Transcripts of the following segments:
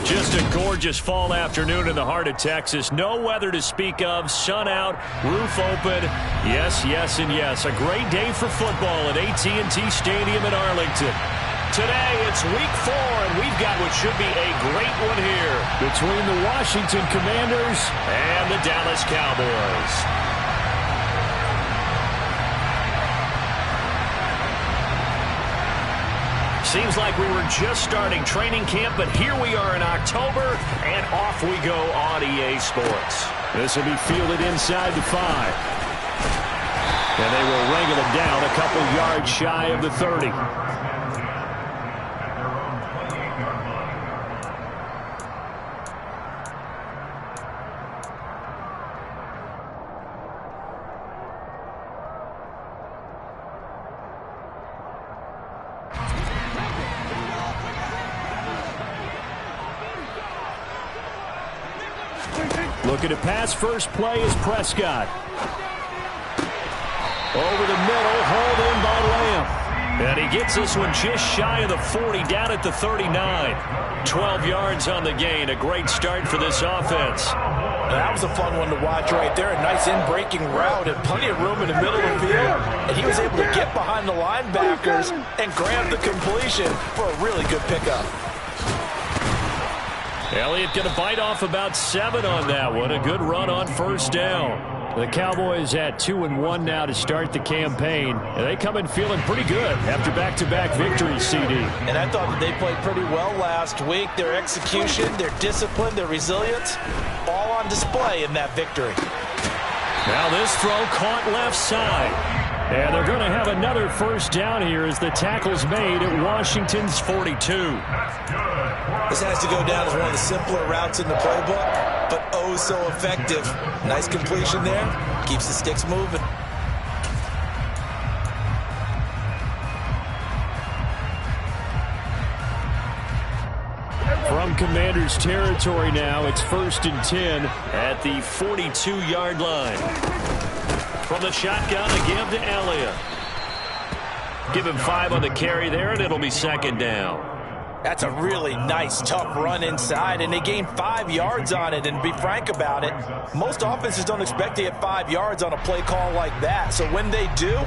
Just a gorgeous fall afternoon in the heart of Texas. No weather to speak of. Sun out, roof open. Yes, yes, and yes. A great day for football at AT&T Stadium in Arlington. Today, it's week 4, and we've got what should be a great one here between the Washington Commanders and the Dallas Cowboys. Seems like we were just starting training camp, but here we are in October, and off we go on EA Sports. This will be fielded inside the 5. And they will wrangle him down a couple yards shy of the 30. Looking to pass first play is Prescott. Over the middle, hauled in by Lamb. And he gets this one just shy of the 40, down at the 39. 12 yards on the gain. A great start for this offense. That was a fun one to watch right there. A nice in-breaking route and plenty of room in the middle of the field. And he was able to get behind the linebackers and grab the completion for a really good pickup. Elliott going to bite off about 7 on that one. A good run on first down. The Cowboys at 2-1 now to start the campaign. And they come in feeling pretty good after back-to-back victories, CD. And I thought that they played pretty well last week. Their execution, their discipline, their resilience, all on display in that victory. Now this throw caught left side. And they're going to have another first down here as the tackle's made at Washington's 42. This has to go down as one of the simpler routes in the playbook, but oh so effective. Nice completion there. Keeps the sticks moving. From Commanders territory now, it's 1st and 10 at the 42-yard line. From the shotgun, a give to Elliott. Give him 5 on the carry there, and it'll be 2nd down. That's a really nice, tough run inside, and they gained 5 yards on it. And to be frank about it, most offenses don't expect to get 5 yards on a play call like that. So when they do,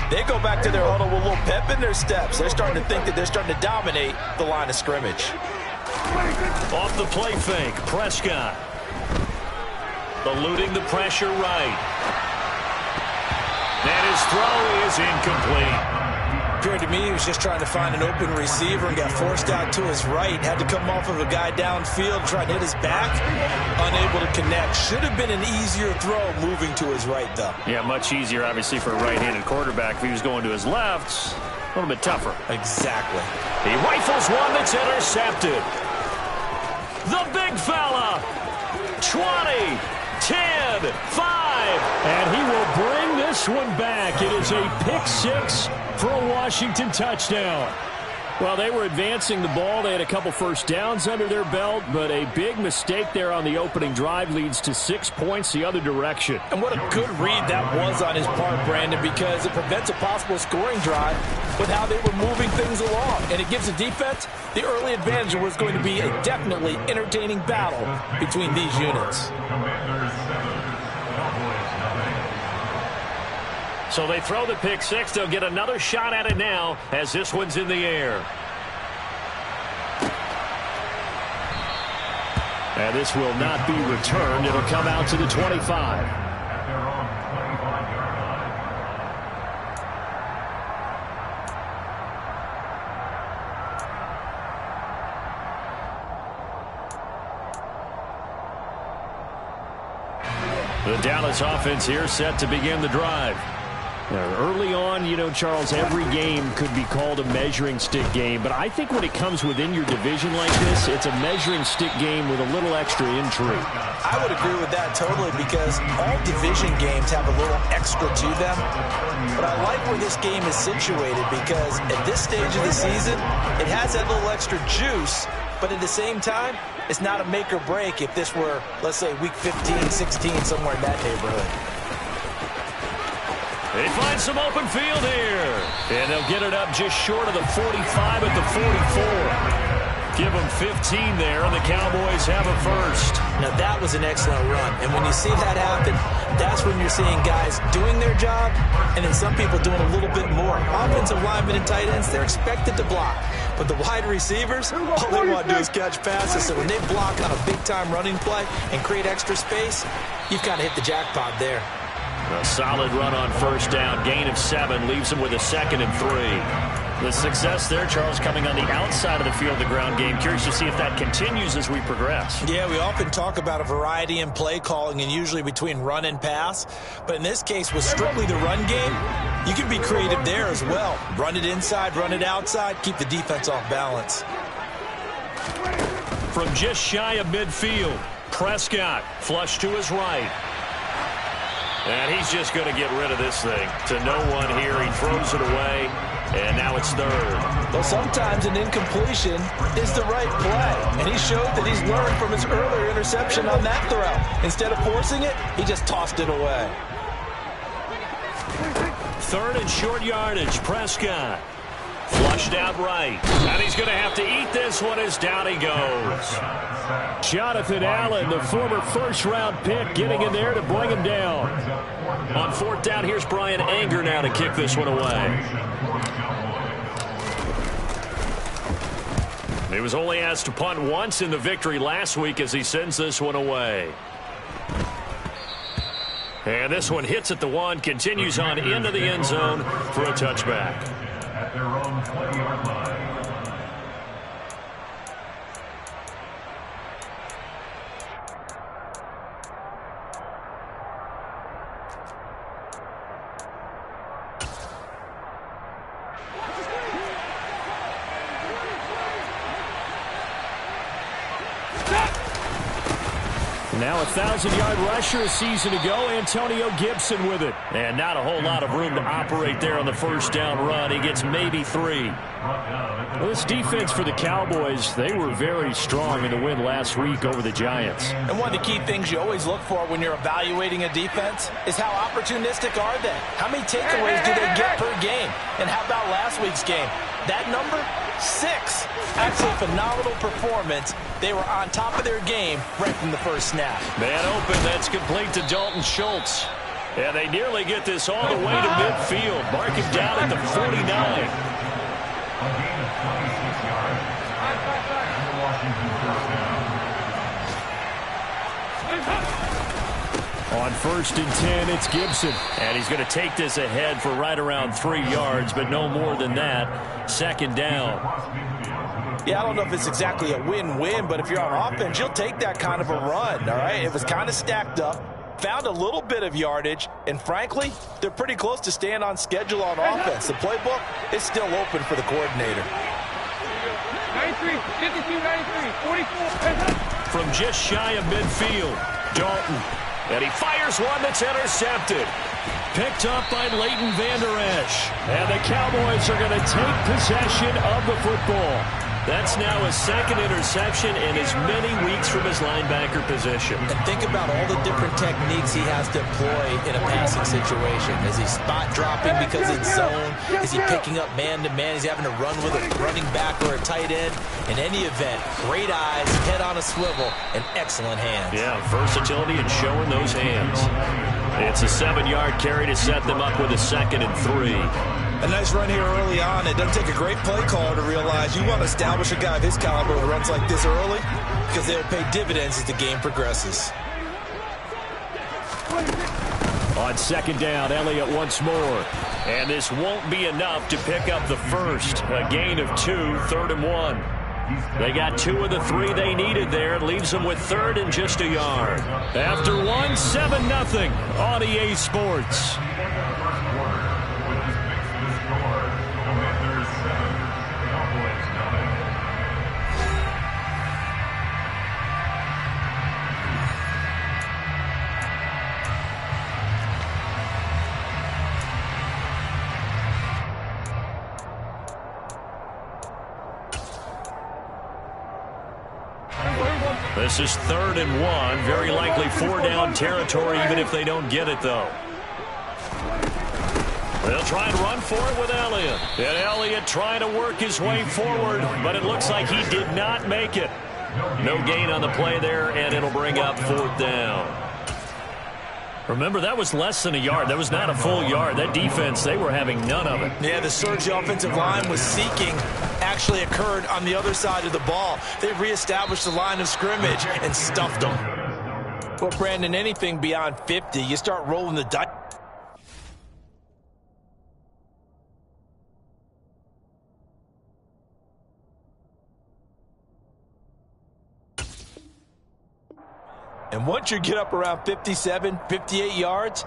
they go back to their huddle with a little pep in their steps. They're starting to think that they're starting to dominate the line of scrimmage. Off the play fake, Prescott. Eluding the pressure right. And his throw is incomplete. Appeared to me he was just trying to find an open receiver and got forced out to his right. Had to come off of a guy downfield, try to hit his back. Unable to connect. Should have been an easier throw moving to his right, though. Yeah, much easier, obviously, for a right-handed quarterback. If he was going to his left, a little bit tougher. Exactly. He rifles one that's intercepted. The big fella. 20, 10, 5. And he will bring this one back. It is a pick-6 for a Washington touchdown. Well, they were advancing the ball. They had a couple first downs under their belt, but a big mistake there on the opening drive leads to 6 points the other direction. And what a good read that was on his part, Brandon, because it prevents a possible scoring drive with how they were moving things along. And it gives the defense the early advantage. Was going to be a definitely entertaining battle between these units. So they throw the pick-6. They'll get another shot at it now as this one's in the air. And this will not be returned. It'll come out to the 25. The Dallas offense here set to begin the drive. Early on, you know, Charles, every game could be called a measuring stick game, but I think when it comes within your division like this, it's a measuring stick game with a little extra intrigue. I would agree with that totally, because all division games have a little extra to them. But I like where this game is situated, because at this stage of the season, it has that little extra juice, but at the same time, it's not a make or break if this were, let's say, week 15, 16, somewhere in that neighborhood. They find some open field here. And they'll get it up just short of the 45 at the 44. Give them 15 there, and the Cowboys have a first. Now, that was an excellent run. And when you see that happen, that's when you're seeing guys doing their job and then some people doing a little bit more. Offensive linemen and tight ends, they're expected to block. But the wide receivers, all they want to do is catch passes. So when they block on a big-time running play and create extra space, you've kind of hit the jackpot there. A solid run on first down. Gain of 7 leaves them with a 2nd and 3. The success there, Charles, coming on the outside of the field, the ground game. Curious to see if that continues as we progress. Yeah, we often talk about a variety in play calling and usually between run and pass. But in this case, with strictly the run game, you can be creative there as well. Run it inside, run it outside, keep the defense off balance. From just shy of midfield, Prescott flush to his right. And he's just going to get rid of this thing. To no one here. He throws it away. And now it's 3rd. Well, sometimes an incompletion is the right play. And he showed that he's learned from his earlier interception on that throw. Instead of forcing it, he just tossed it away. 3rd and short yardage. Prescott. Flushed out right. And he's going to have to eat this one as down he goes. Jonathan Allen, the former first-round pick, getting in there to bring him down. On 4th down, here's Brian Anger now to kick this one away. He was only asked to punt once in the victory last week as he sends this one away. And this one hits at the 1, continues on into the end zone for a touchback. At their own 20-yard line. Now a 1,000-yard rusher a season ago, Antonio Gibson with it. And not a whole lot of room to operate there on the first down run. He gets maybe 3. Well, this defense for the Cowboys, they were very strong in the win last week over the Giants. And one of the key things you always look for when you're evaluating a defense is how opportunistic are they? How many takeaways do they get per game? And how about last week's game? That number? 6. Absolutely phenomenal performance. They were on top of their game right from the first snap. Man open, that's complete to Dalton Schultz. And they nearly get this all the way to midfield. Mark him down at the 49. A gain of 26 yards. On 1st and 10, it's Gibson. And he's going to take this ahead for right around 3 yards, but no more than that. 2nd down. Yeah, I don't know if it's exactly a win-win, but if you're on offense, you'll take that kind of a run, all right? It was kind of stacked up, found a little bit of yardage, and frankly, they're pretty close to staying on schedule on offense. The playbook is still open for the coordinator. 93, 52, 93, 44. From just shy of midfield, Dalton. And he fires one that's intercepted. Picked up by Leighton Vander Esch. And the Cowboys are going to take possession of the football. That's now his 2nd interception in as many weeks from his linebacker position. And think about all the different techniques he has to employ in a passing situation. Is he spot dropping because it's zone? Is he picking up man-to-man? Is he having to run with a running back or a tight end? In any event, great eyes, head on a swivel, and excellent hands. Yeah, versatility and showing those hands. It's a 7-yard carry to set them up with a 2nd and 3. A nice run here early on. It doesn't take a great play caller to realize you want to establish a guy of his caliber who runs like this early because they'll pay dividends as the game progresses. On 2nd down, Elliott once more. And this won't be enough to pick up the first. A gain of 2, 3rd and 1. They got 2 of the 3 they needed there. It leaves them with 3rd and just a yard. After 1, 7-0 on EA Sports. This is 3rd and 1. Very likely 4-down territory, even if they don't get it, though. They'll try and run for it with Elliott. And Elliott trying to work his way forward, but it looks like he did not make it. No gain on the play there, and it'll bring up 4th down. Remember, that was less than a yard. That was not a full yard. That defense, they were having none of it. Yeah, the surge the offensive line was seeking actually occurred on the other side of the ball. They reestablished the line of scrimmage and stuffed them. Well, Brandon, anything beyond 50, you start rolling the dice. And once you get up around 57, 58 yards,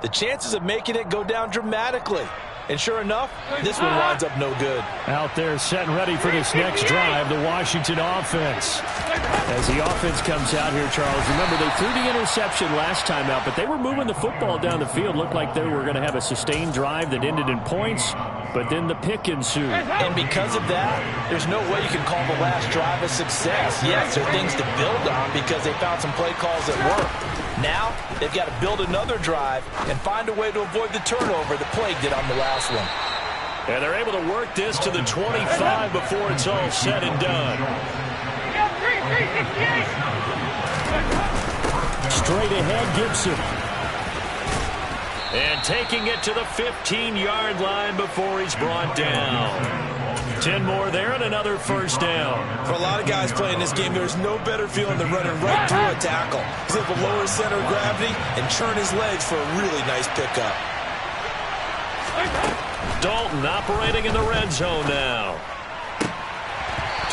the chances of making it go down dramatically. And sure enough, this one winds up no good. Out there setting ready for this next drive, the Washington offense. As the offense comes out here, Charles, remember they threw the interception last time out, but they were moving the football down the field. Looked like they were going to have a sustained drive that ended in points, but then the pick ensued. And because of that, there's no way you can call the last drive a success. Yes, there are things to build on because they found some play calls that work. Now, they've got to build another drive and find a way to avoid the turnover that plagued it on the last one. And they're able to work this to the 25 before it's all said and done. Straight ahead, Gibson. And taking it to the 15-yard line before he's brought down. 10 more there and another 1st down. For a lot of guys playing this game, there's no better feeling than running right through a tackle. He's able to lower his center of gravity and churn his legs for a really nice pickup. Dalton operating in the red zone now.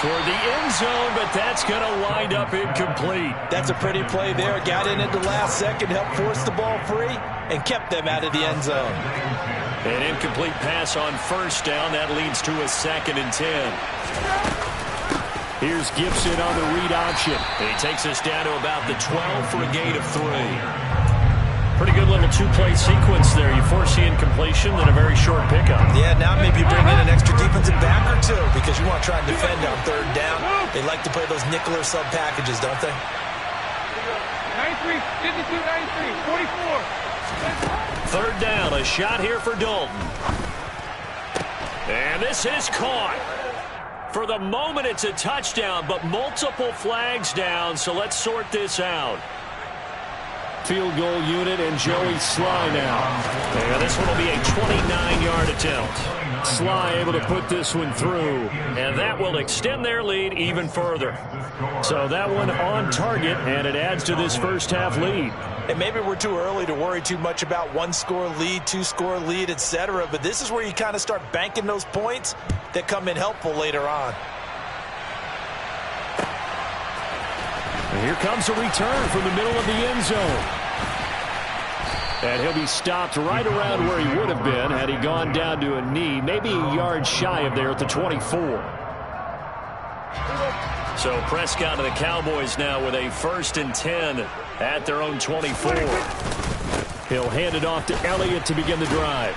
Toward the end zone, but that's going to wind up incomplete. That's a pretty play there. Got in at the last second, helped force the ball free, and kept them out of the end zone. An incomplete pass on 1st down. That leads to a 2nd and 10. Here's Gibson on the read option. And he takes us down to about the 12 for a gain of 3. Pretty good little 2-play sequence there. You force the incompletion, then a very short pickup. Yeah, now maybe bring in an extra defensive back or two because you want to try and defend on 3rd down. They like to play those nickel or sub packages, don't they? 93, 52, 93, 44. 3rd down, a shot here for Dalton. And this is caught. For the moment, it's a touchdown, but multiple flags down, so let's sort this out. Field goal unit and Joey Sly now. And this one will be a 29-yard attempt. Sly able to put this one through, and that will extend their lead even further. So that one on target, and it adds to this first half lead. And maybe we're too early to worry too much about 1-score lead, 2-score lead, etc. But this is where you kind of start banking those points that come in helpful later on. And here comes a return from the middle of the end zone. And he'll be stopped right around where he would have been had he gone down to a knee, maybe a yard shy of there at the 24. So Prescott and the Cowboys now with a 1st and 10 at their own 24. He'll hand it off to Elliott to begin the drive.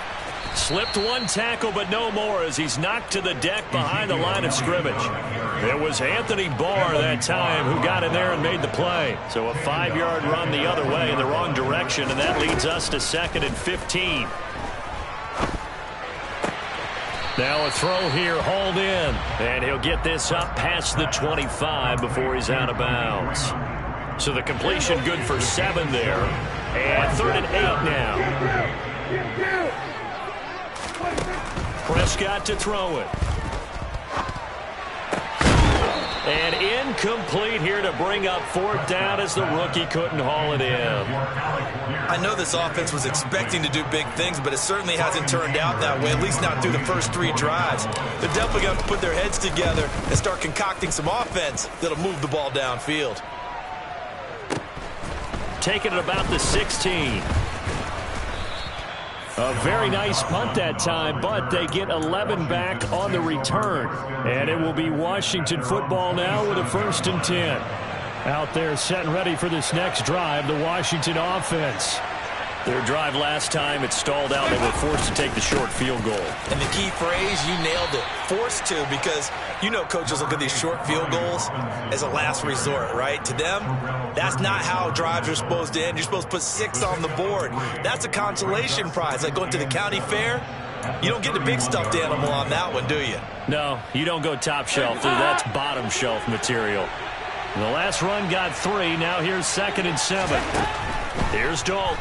Slipped one tackle, but no more as he's knocked to the deck behind the line of scrimmage. It was Anthony Barr that time who got in there and made the play. So a 5-yard run the other way in the wrong direction, and that leads us to 2nd and 15. Now a throw here, hauled in. And he'll get this up past the 25 before he's out of bounds. So the completion good for 7 there. And 3rd and 8 now. Prescott to throw it. And incomplete here to bring up 4th down as the rookie couldn't haul it in. I know this offense was expecting to do big things, but it certainly hasn't turned out that way, at least not through the first 3 drives. They're definitely going to put their heads together and start concocting some offense that'll move the ball downfield. Taking it about the 16. A very nice punt that time, but they get 11 back on the return. And it will be Washington football now with a 1st and 10. Out there set and ready for this next drive, the Washington offense. Their drive last time, it stalled out. They were forced to take the short field goal. And the key phrase, you nailed it, forced to, because you know coaches look at these short field goals as a last resort, right? To them, that's not how drives are supposed to end. You're supposed to put 6 on the board. That's a consolation prize, like going to the county fair. You don't get the big stuffed animal on that one, do you? No, you don't go top shelf. That's bottom shelf material. The last run got 3. Now here's 2nd and 7. Here's Dalton.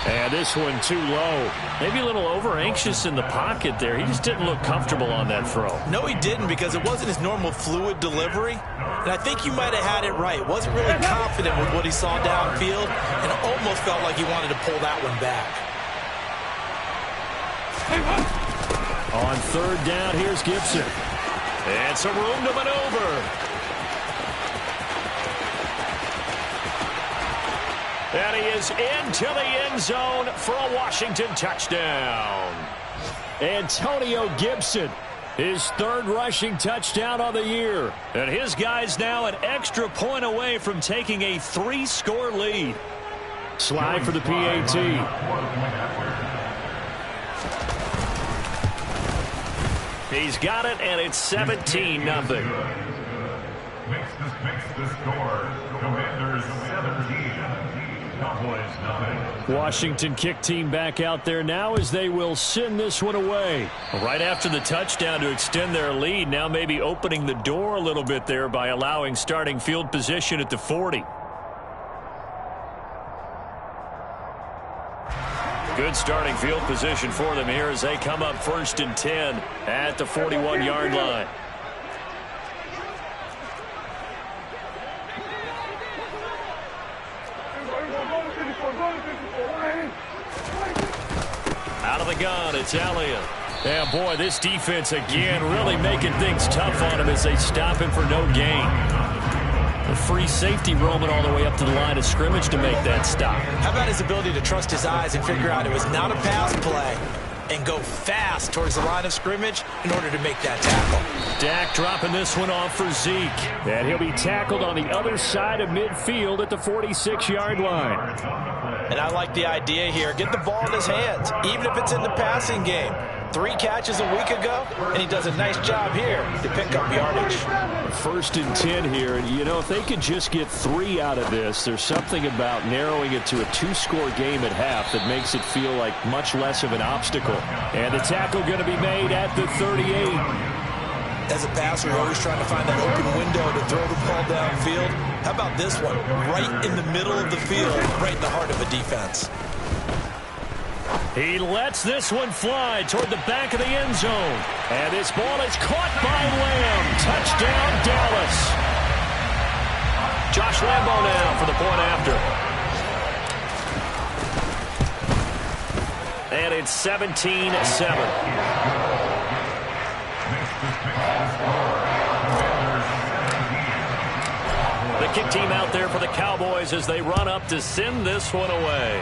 And this one too low. Maybe a little over-anxious in the pocket there. He just didn't look comfortable on that throw. No, he didn't, because it wasn't his normal fluid delivery. And I think you might have had it right. Wasn't really confident with what he saw downfield, and almost felt like he wanted to pull that one back. On 3rd down, here's Gibson. And some room to maneuver. And he is into the end zone for a Washington touchdown. Antonio Gibson, his 3rd rushing touchdown on the year. And his guys now an extra point away from taking a 3-score lead. Slide for the PAT. He's got it, and it's 17-0. Makes the score. Commanders 17. Cowboys 9. Washington kick team back out there now as they will send this one away. Right after the touchdown to extend their lead, now maybe opening the door a little bit there by allowing starting field position at the 40. Good starting field position for them here as they come up 1st and 10 at the 41-yard line. Out of the gun, it's Elliott. Yeah, boy, this defense again really making things tough on him as they stop him for no gain. A free safety roaming all the way up to the line of scrimmage to make that stop. How about his ability to trust his eyes and figure out it was not a pass play and go fast towards the line of scrimmage in order to make that tackle? Dak dropping this one off for Zeke. And he'll be tackled on the other side of midfield at the 46-yard line. And I like the idea here. Get the ball in his hands, even if it's in the passing game. 3 catches a week ago, and he does a nice job here to pick up yardage. 1st and 10 here, and you know, if they could just get 3 out of this, there's something about narrowing it to a 2-score game at half that makes it feel like much less of an obstacle. And the tackle going to be made at the 38. As a passer, you're always trying to find that open window to throw the ball downfield. How about this one? Right in the middle of the field, right in the heart of a defense. He lets this one fly toward the back of the end zone. And this ball is caught by Lamb. Touchdown, Dallas. Josh Lambo now for the point after. And it's 17-7. The kick team out there for the Cowboys as they run up to send this one away.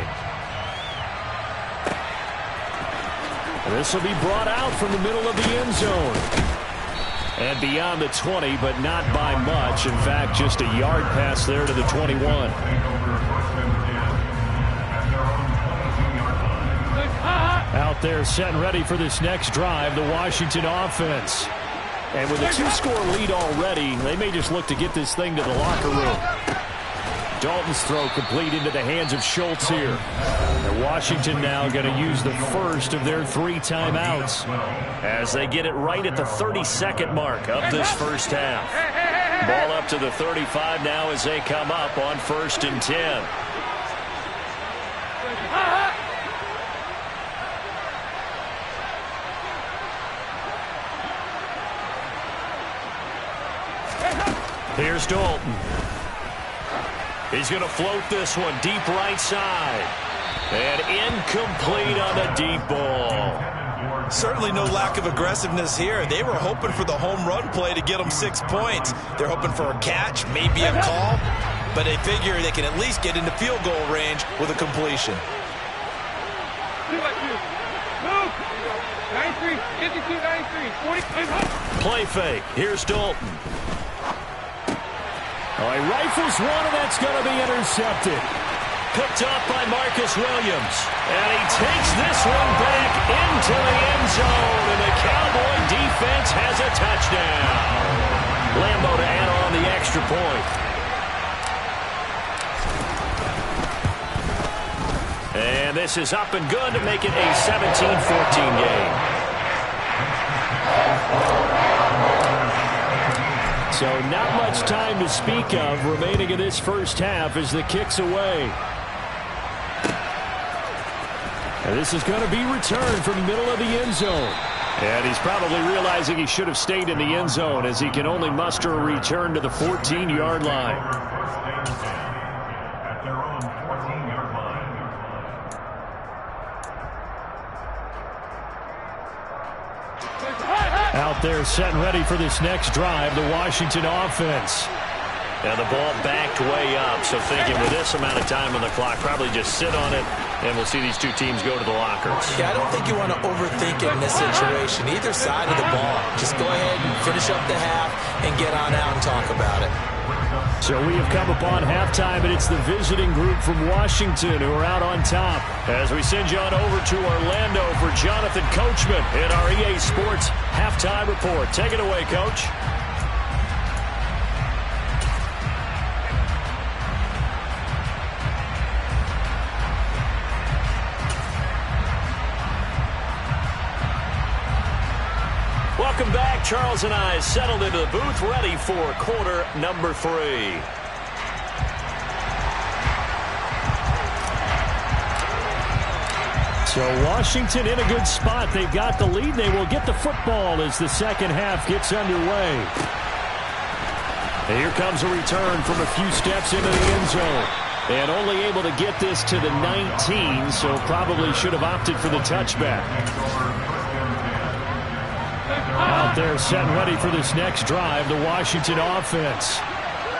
This will be brought out from the middle of the end zone. And beyond the 20, but not by much. In fact, just a yard pass there to the 21. Out there set and ready for this next drive, the Washington offense. And with a 2-score lead already, they may just look to get this thing to the locker room. Dalton's throw complete into the hands of Schultz here. And Washington now going to use the first of their 3 timeouts as they get it right at the 32nd mark of this first half. Ball up to the 35 now as they come up on 1st and 10. Here's Dalton. He's going to float this one deep right side. And incomplete on the deep ball. Certainly no lack of aggressiveness here. They were hoping for the home run play to get them 6 points. They're hoping for a catch, maybe a call. But they figure they can at least get into field goal range with a completion. 93, 52, 93, 40. Play fake. Here's Dalton. Oh, he rifles one, and that's going to be intercepted. picked up by Marcus Williams. And he takes this one back into the end zone. And the Cowboy defense has a touchdown. Lambo to add on the extra point. And this is up and good to make it a 17-14 game. So not much time to speak of remaining in this first half as the kick's away. And this is going to be returned from the middle of the end zone. And he's probably realizing he should have stayed in the end zone as he can only muster a return to the 14-yard line. At their own 14-yard line. Out there set and ready for this next drive, the Washington offense. And the ball backed way up, so thinking with this amount of time on the clock, probably just sit on it, and we'll see these two teams go to the lockers. Yeah, I don't think you want to overthink it in this situation. Either side of the ball. Just go ahead and finish up the half and get on out and talk about it. So we have come upon halftime, and it's the visiting group from Washington who are out on top. As we send you on over to Orlando for Jonathan Coachman in our EA Sports Halftime Report. Take it away, Coach. Welcome back. Charles and I settled into the booth, ready for quarter number 3. So Washington in a good spot. They've got the lead. They will get the football as the second half gets underway. And here comes a return from a few steps into the end zone. And only able to get this to the 19, so probably should have opted for the touchback. Out there set and ready for this next drive, the Washington offense.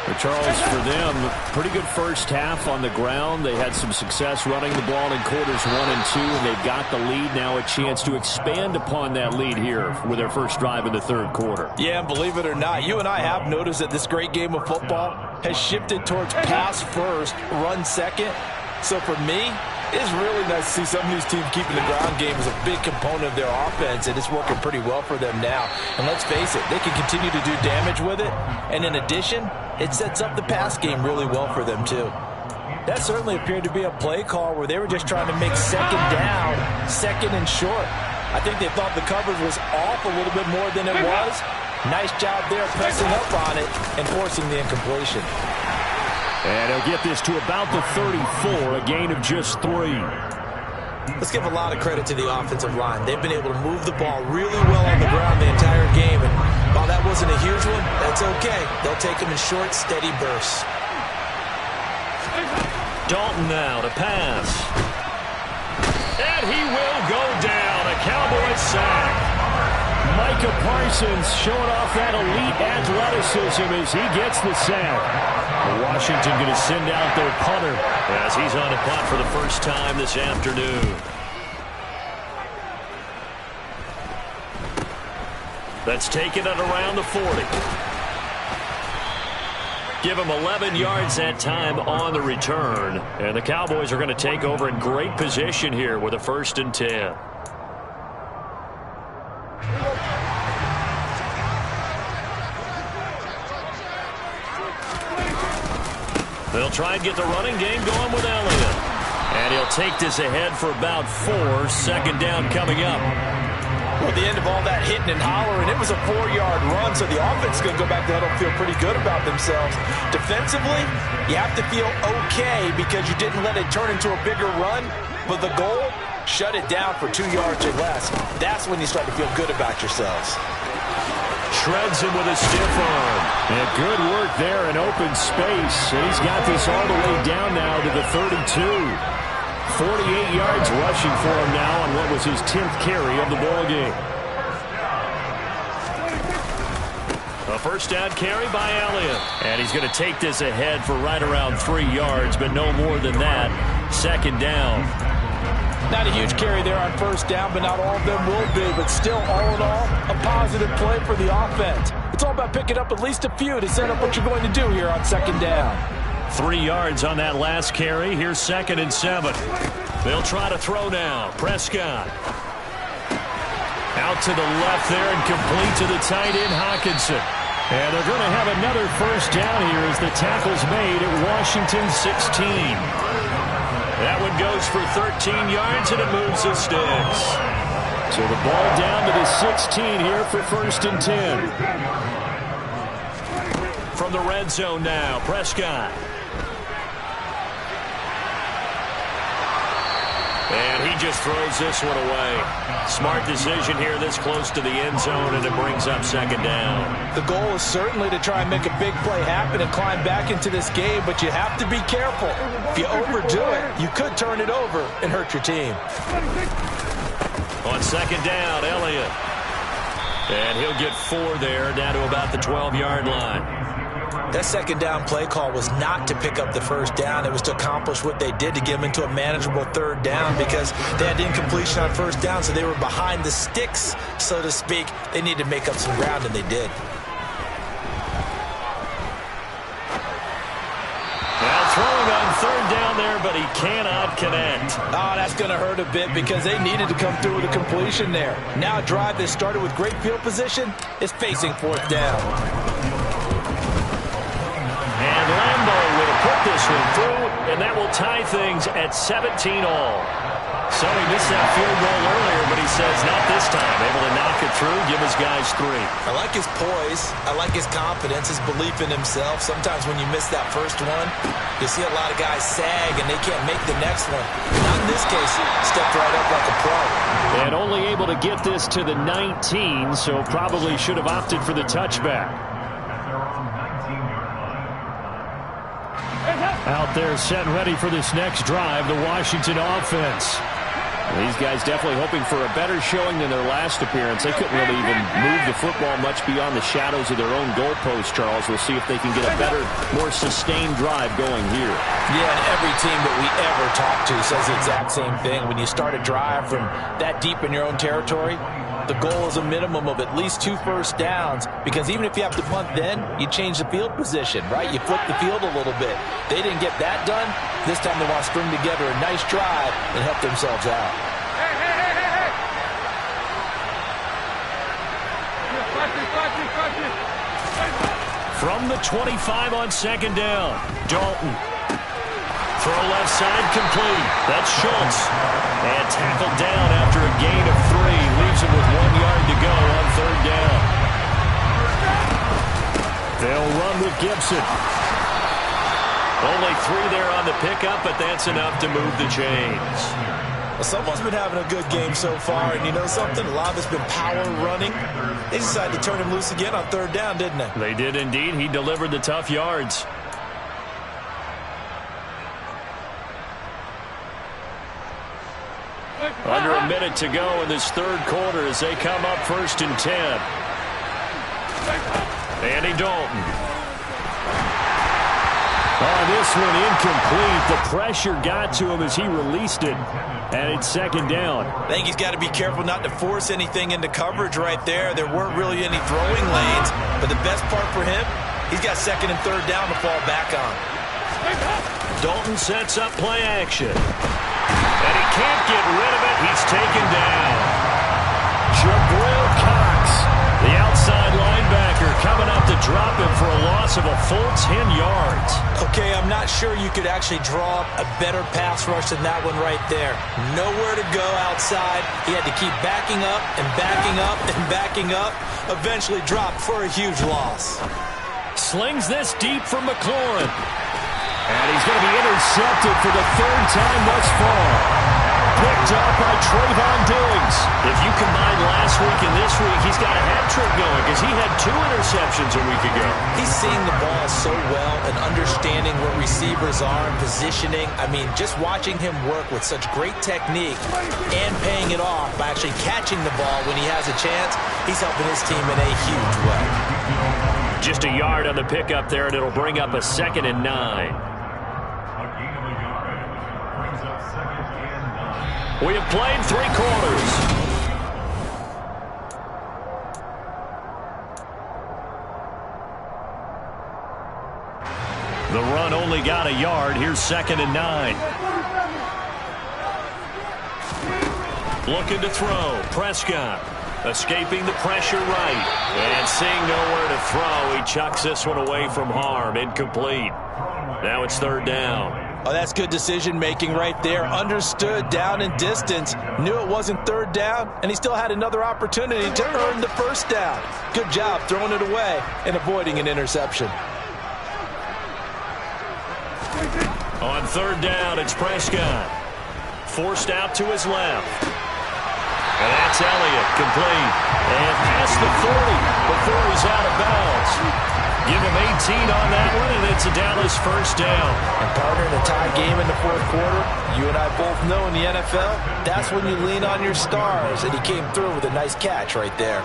But Charles, for them, pretty good first half on the ground. They had some success running the ball in quarters 1 and 2, and they've got the lead. Now a chance to expand upon that lead here with their first drive in the third quarter. Yeah, and believe it or not, you and I have noticed that this great game of football has shifted towards pass first, run second. So for me, it's really nice to see some of these teams keeping the ground game as a big component of their offense, and it's working pretty well for them now. And let's face it, they can continue to do damage with it. And in addition, it sets up the pass game really well for them, too. That certainly appeared to be a play call where they were just trying to make second down, second and short. I think they thought the coverage was off a little bit more than it was. Nice job there pressing up on it and forcing the incompletion. And he'll get this to about the 34, a gain of just 3. Let's give a lot of credit to the offensive line. They've been able to move the ball really well on the ground the entire game. And while that wasn't a huge one, that's okay. They'll take them in short, steady bursts. Dalton now to pass. And he will go down. A Cowboy sack. Micah Parsons showing off that elite athleticism as he gets the sack. Washington going to send out their punter as he's on a punt for the first time this afternoon. That's taken it around the 40. Give him 11 yards that time on the return. And the Cowboys are going to take over in great position here with a 1st and 10. They'll try and get the running game going with Elliott. And he'll take this ahead for about 4. 2nd down coming up. Well, at the end of all that hitting and hollering, it was a 4-yard run, so the offense is going to go back to huddle, feel pretty good about themselves. Defensively, you have to feel okay because you didn't let it turn into a bigger run, but the goal, shut it down for 2 yards or less. That's when you start to feel good about yourselves. Shreds him with a stiff arm. And good work there in open space. And he's got this all the way down now to the 32. 48 yards rushing for him now on what was his 10th carry of the ball game. A 1st down carry by Elliott. And he's going to take this ahead for right around 3 yards, but no more than that. 2nd down. Not a huge carry there on 1st down, but not all of them will be. But still, all in all, a positive play for the offense. It's all about picking up at least a few to set up what you're going to do here on 2nd down. 3 yards on that last carry. Here's 2nd and 7. They'll try to throw now. Prescott. Out to the left there and complete to the tight end, Hockenson. And they're going to have another first down here as the tackle's made at Washington 16. That one goes for 13 yards, and it moves the sticks. So the ball down to the 16 here for 1st and 10. From the red zone now, Prescott. And he just throws this one away. Smart decision here this close to the end zone, and it brings up 2nd down. The goal is certainly to try and make a big play happen and climb back into this game, but you have to be careful. If you overdo it, you could turn it over and hurt your team. On 2nd down, Elliott. And he'll get 4 there, down to about the 12-yard line. That 2nd down play call was not to pick up the first down. It was to accomplish what they did to get them into a manageable 3rd down because they had incompletion on 1st down, so they were behind the sticks, so to speak. They needed to make up some ground, and they did. Now throwing on 3rd down there, but he cannot connect. Oh, that's going to hurt a bit because they needed to come through with a completion there. Now a drive that started with great field position is facing 4th down. And Lambo will put this one through, and that will tie things at 17 all. So he missed that field goal earlier, but he says not this time. Able to knock it through, give his guys 3. I like his poise. I like his confidence, his belief in himself. Sometimes when you miss that first one, you see a lot of guys sag, and they can't make the next one. Not in this case. Stepped right up like a pro. And only able to get this to the 19, so probably should have opted for the touchback. Out there set and ready for this next drive, the Washington offense. These guys definitely hoping for a better showing than their last appearance. They couldn't really even move the football much beyond the shadows of their own goalpost, Charles. We'll see if they can get a better, more sustained drive going here. Yeah, and every team that we ever talk to says the exact same thing. When you start a drive from that deep in your own territory, the goal is a minimum of at least 2 first downs, because even if you have to punt then, you change the field position, right? You flip the field a little bit. They didn't get that done. This time they want to string together a nice drive and help themselves out. From the 25 on 2nd down, Dalton. Throw left side complete. That's Schultz. And tackled down after a gain of 3. Leaves him with 1 yard to go on 3rd down. They'll run with Gibson. Only 3 there on the pickup, but that's enough to move the chains. Well, someone's been having a good game so far, and you know something? A lot of it's been power running. They decided to turn him loose again on 3rd down, didn't they? They did indeed. He delivered the tough yards. Under a minute to go in this 3rd quarter as they come up 1st and 10. Andy Dalton. Oh, this one incomplete. The pressure got to him as he released it. And it's 2nd down. I think he's got to be careful not to force anything into coverage right there. There weren't really any throwing lanes. But the best part for him, he's got 2nd and 3rd down to fall back on. Dalton sets up play action. And he can't get rid of it. He's taken down. Jabril Cox, the outside linebacker, coming up to drop him for a loss of a full 10 yards. Okay, I'm not sure you could actually draw up a better pass rush than that one right there. Nowhere to go outside. He had to keep backing up and backing up and backing up. Eventually dropped for a huge loss. Slings this deep from McLaurin. And he's going to be intercepted for the 3rd time thus far. Picked up by Trayvon Diggs. If you combine last week and this week, he's got a hat trick going because he had 2 interceptions a week ago. He's seeing the ball so well and understanding where receivers are and positioning. I mean, just watching him work with such great technique and paying it off by actually catching the ball when he has a chance, he's helping his team in a huge way. Just a yard on the pickup there, and it'll bring up a 2nd and 9. We have played 3 quarters. The run only only got a yard. Here's 2nd and 9. Looking to throw. Prescott escaping the pressure right. And seeing nowhere to throw, he chucks this one away from harm. Incomplete. Now it's 3rd down. Oh, that's good decision-making right there. Understood down and distance. Knew it wasn't 3rd down, and he still had another opportunity to earn the 1st down. Good job throwing it away and avoiding an interception. On 3rd down, it's Prescott. Forced out to his left. And that's Elliott, complete. And past the 40 before he's out of bounds. Give him 18 on that one, and it's a Dallas 1st down. And partner, in a tie game in the 4th quarter, you and I both know in the NFL, that's when you lean on your stars. And he came through with a nice catch right there.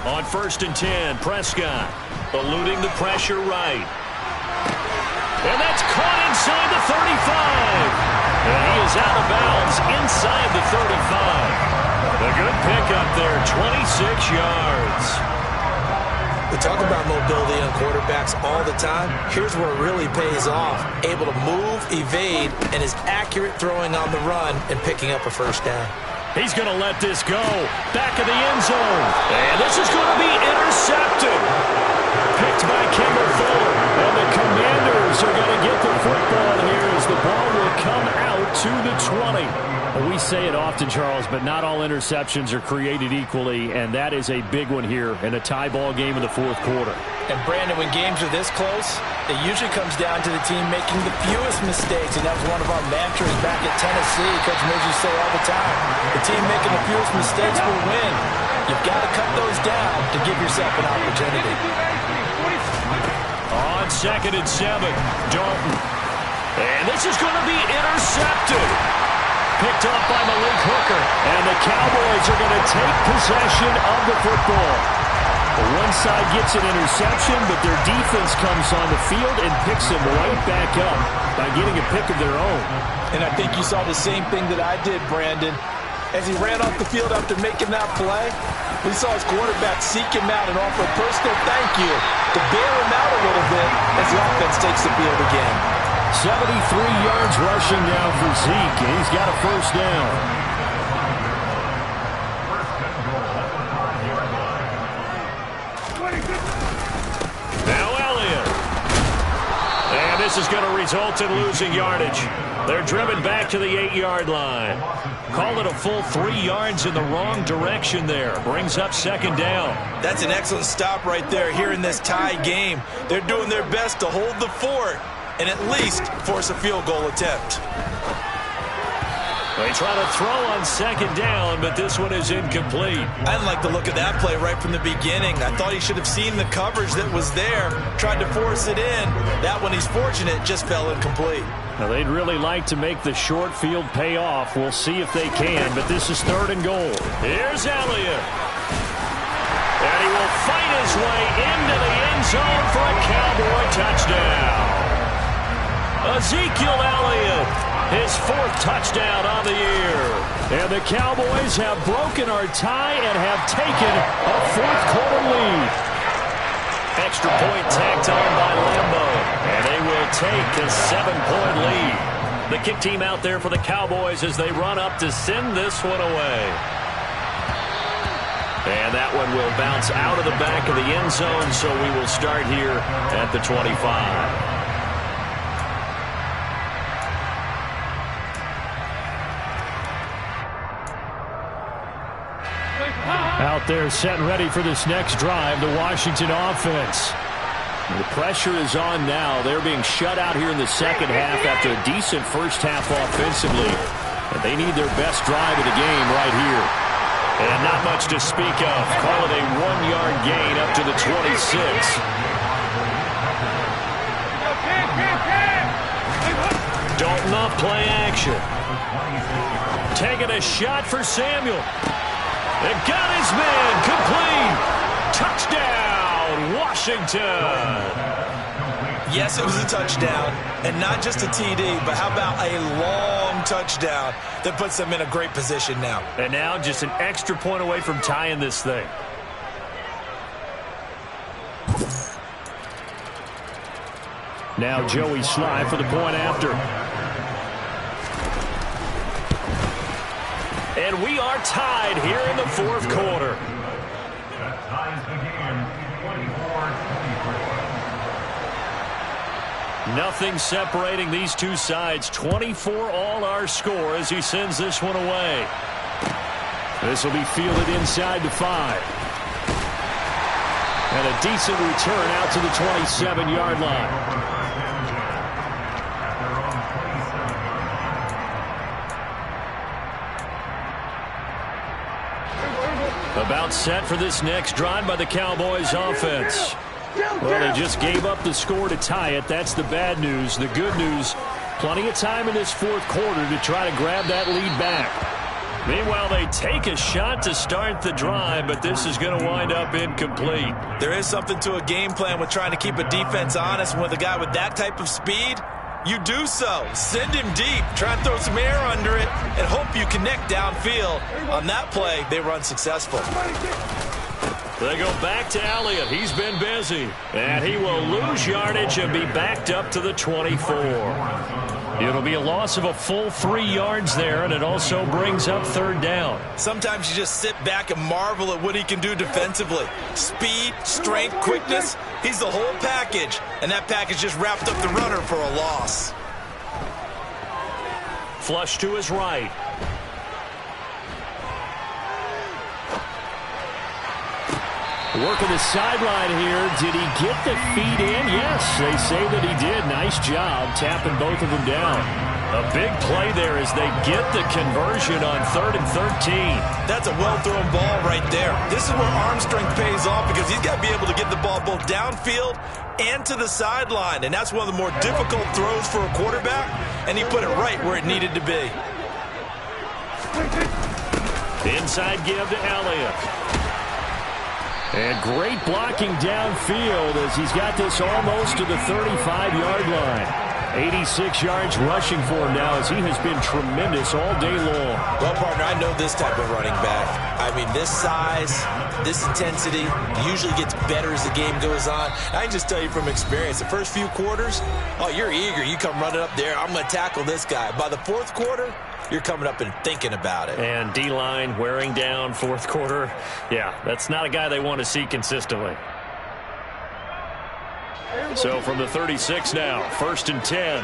On 1st and 10, Prescott eluding the pressure right. And that's caught inside the 35. And he is out of bounds inside the 35. A good pickup there, 26 yards. We talk about mobility on quarterbacks all the time. Here's where it really pays off. Able to move, evade, and is accurate throwing on the run and picking up a 1st down. He's going to let this go. Back of the end zone. And this is going to be intercepted. Picked by Kimball Fuller. And the Commanders are going to get the football here as the ball will come out to the 20. Well, we say it often, Charles, but not all interceptions are created equally, and that is a big one here in a tie ball game in the 4th quarter. And Brandon, when games are this close, it usually comes down to the team making the fewest mistakes, and that was one of our mantras back at Tennessee. Coach Mills used to say all the time, the team making the fewest mistakes will win. You've got to cut those down to give yourself an opportunity. On 2nd and 7, Dalton. And this is going to be intercepted. Picked up by Malik Hooker. And the Cowboys are going to take possession of the football. One side gets an interception, but their defense comes on the field and picks them right back up by getting a pick of their own. And I think you saw the same thing that I did, Brandon. As he ran off the field after making that play, we saw his quarterback seek him out and offer a personal thank you to bail him out a little bit as the offense takes the field again. 73 yards rushing now for Zeke, and he's got a 1st down. Now Elliott. And this is going to result in losing yardage. They're driven back to the 8-yard line. Call it a full 3 yards in the wrong direction there. Brings up 2nd down. That's an excellent stop right there here in this tie game. They're doing their best to hold the fort and at least force a field goal attempt. They try to throw on 2nd down, but this one is incomplete. I didn't like the look of that play right from the beginning. I thought he should have seen the coverage that was there, tried to force it in. That one, he's fortunate, just fell incomplete. Now, they'd really like to make the short field pay off. We'll see if they can, but this is 3rd and goal. Here's Elliott. And he will fight his way into the end zone for a Cowboy touchdown. Ezekiel Elliott, his 4th touchdown on the year. And the Cowboys have broken our tie and have taken a 4th quarter lead. Extra point tacked on by Lambo. And they will take a 7-point lead. The kick team out there for the Cowboys as they run up to send this one away. And that one will bounce out of the back of the end zone, so we will start here at the 25. Out there set and ready for this next drive, the Washington offense. The pressure is on now. They're being shut out here in the 2nd half after a decent 1st half offensively. And they need their best drive of the game right here. And not much to speak of. Call it a 1-yard gain up to the 26. Dalton off play action. Taking a shot for Samuel. It got his man complete. Touchdown, Washington. Yes, it was a touchdown, and not just a TD, but how about a long touchdown that puts them in a great position now. And now just an extra point away from tying this thing. Now Joey Sly for the point after. And we are tied here in the fourth quarter. That ties the game 24-24. Nothing separating these two sides. 24 all our score as he sends this one away. This will be fielded inside the 5. And a decent return out to the 27-yard line. About set for this next drive by the Cowboys offense. Well, they just gave up the score to tie it. That's the bad news. The good news, plenty of time in this fourth quarter to try to grab that lead back. Meanwhile, they take a shot to start the drive, but this is going to wind up incomplete. There is something to a game plan with trying to keep a defense honest. And with a guy with that type of speed, you do so. Send him deep. Try and throw some air under it and hope you connect downfield. On that play, they were unsuccessful. They go back to Elliott. He's been busy. And he will lose yardage and be backed up to the 24. It'll be a loss of a full 3 yards there, and it also brings up third down. Sometimes you just sit back and marvel at what he can do defensively. Speed, strength, quickness. He's the whole package, and that package just wrapped up the runner for a loss. Flush to his right. Working the sideline here. Did he get the feet in? Yes, they say that he did. Nice job tapping both of them down. A big play there as they get the conversion on 3rd and 13. That's a well-thrown ball right there. This is where arm strength pays off because he's got to be able to get the ball both downfield and to the sideline. And that's one of the more difficult throws for a quarterback, and he put it right where it needed to be. Inside give to Elliott. And great blocking downfield as he's got this almost to the 35-yard line. 86 yards rushing for him now as he has been tremendous all day long. Well, partner, I know this type of running back. I mean, this size, this intensity usually gets better as the game goes on. I can just tell you from experience, the first few quarters, oh, you're eager. You come running up there, I'm going to tackle this guy. By the fourth quarter, you're coming up and thinking about it. And D-line wearing down fourth quarter. Yeah, that's not a guy they want to see consistently. So from the 36 now, 1st and 10.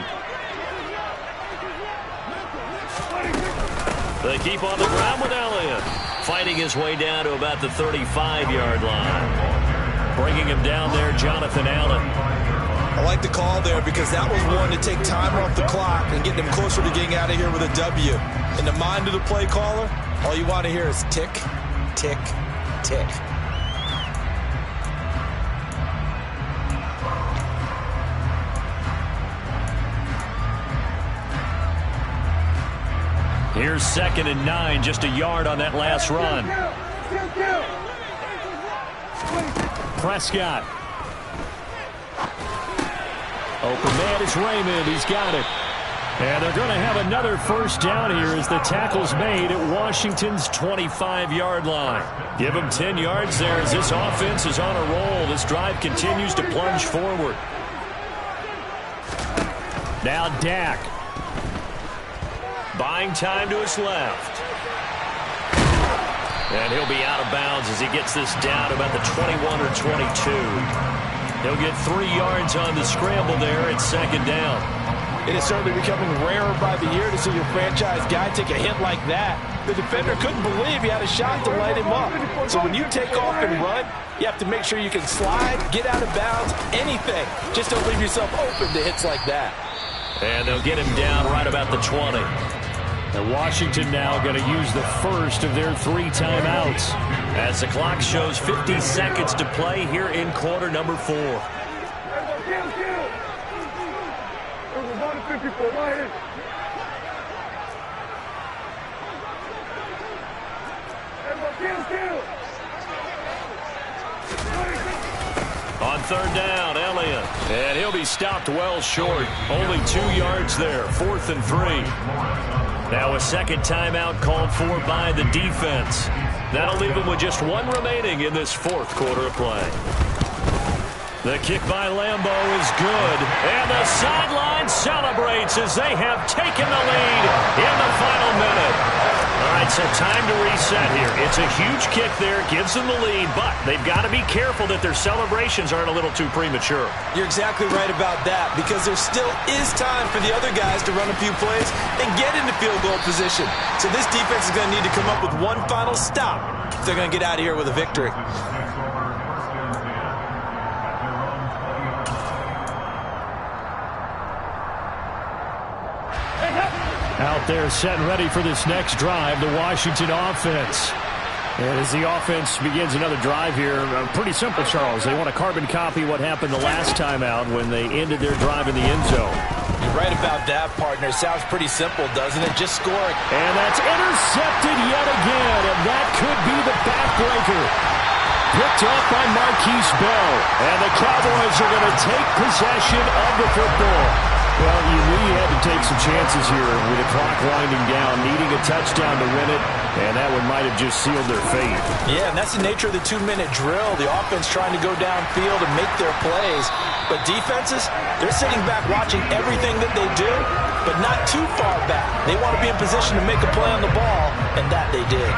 They keep on the ground with Elliott. Fighting his way down to about the 35-yard line. Bringing him down there, Jonathan Allen. I like the call there because that was one to take time off the clock and get them closer to getting out of here with a W. In the mind of the play caller, all you want to hear is tick, tick, tick. Here's 2nd and 9, just a yard on that last run. Prescott. Open man is Raymond. He's got it. And they're going to have another first down here as the tackle's made at Washington's 25-yard line. Give them 10 yards there as this offense is on a roll. This drive continues to plunge forward. Now Dak. Buying time to his left. And he'll be out of bounds as he gets this down about the 21 or 22. He'll get 3 yards on the scramble there at 2nd down. It is certainly becoming rarer by the year to see your franchise guy take a hit like that. The defender couldn't believe he had a shot to light him up. So when you take off and run, you have to make sure you can slide, get out of bounds, anything. Just don't leave yourself open to hits like that. And they'll get him down right about the 20. And Washington now going to use the first of their 3 timeouts as the clock shows 50 seconds to play here in quarter number 4. On 3rd down, Elliott. And he'll be stopped well short. Only 2 yards there. 4th and 3. Now a second timeout called for by the defense. That'll leave him with just 1 remaining in this 4th quarter of play. The kick by Lambeau is good. And the sideline celebrates as they have taken the lead in the final minute. All right, so time to reset here. It's a huge kick there. Gives them the lead, but they've got to be careful that their celebrations aren't a little too premature. You're exactly right about that, because there still is time for the other guys to run a few plays and get into field goal position. So this defense is going to need to come up with one final stop if they're going to get out of here with a victory. Out there set and ready for this next drive, the Washington offense. And as the offense begins another drive here, pretty simple, Charles. They want to carbon copy what happened the last time out when they ended their drive in the end zone. You're right about that, partner. Sounds pretty simple, doesn't it? Just score it. And that's intercepted yet again, and that could be the backbreaker. Picked up by Marquise Bell. And the Cowboys are going to take possession of the football. Well, you knew you had to take some chances here with the clock winding down, needing a touchdown to win it, and that one might have just sealed their fate. Yeah, and that's the nature of the 2-minute drill. The offense trying to go downfield and make their plays. But defenses, they're sitting back watching everything that they do, but not too far back. They want to be in position to make a play on the ball, and that they did.